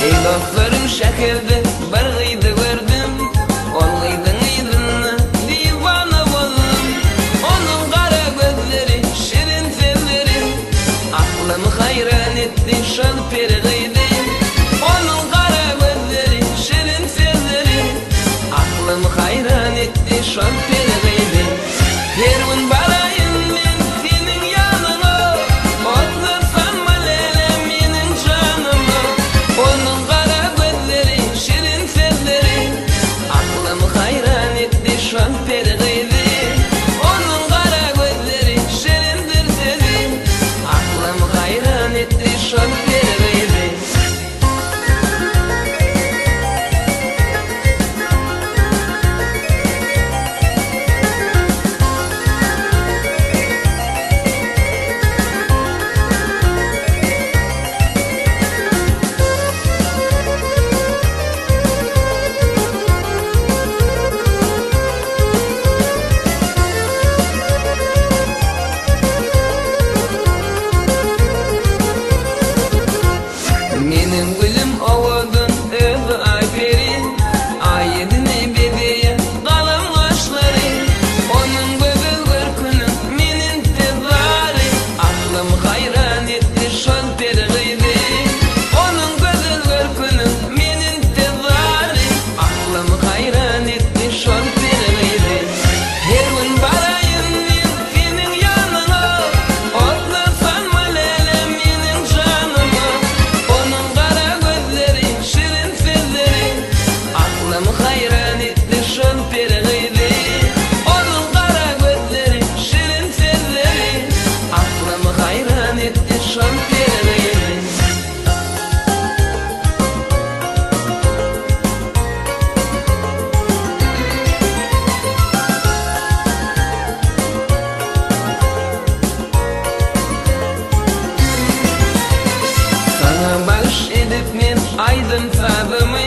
Ey dostlarım şehirde bir gıydı gördüm. Ol gıydın ıydını divana oldum. Onun kara gözleri, şirin sözleri aklımı hayran etti şol peri gıydı. Onun kara gözleri, şirin sözleri aklımı hayran etti şol peri gıydı. Her gün barayım men senin yanına, otlu sanma lele menin canıma. Onun kara gözleri, şirin sözleri aklımı hayran etti şol peri gıydı. Onun kara gözleri, şirindir sözü aklımı hayran etti şol peri gıydı. Menin gülüm ovudun özü ayperi, ayedini bebeğe kalan kaşları. Onun gözü görkünün menin tezari aklım hayran etti şol peri gıydı. Onun gözü görkünün menin tezari aklım hayran etti şol peri gıydı. Her gün barayım men senin yanına, otlu sanma lele menin canıma. Onun kara gözleri, şirin sözleri aklımı hayran etti şol peri gıydı. Onun kara gözleri, şirin sözleri aklımı hayran etti şol peri gıydı. Sana bağış edip men aydın sabımı,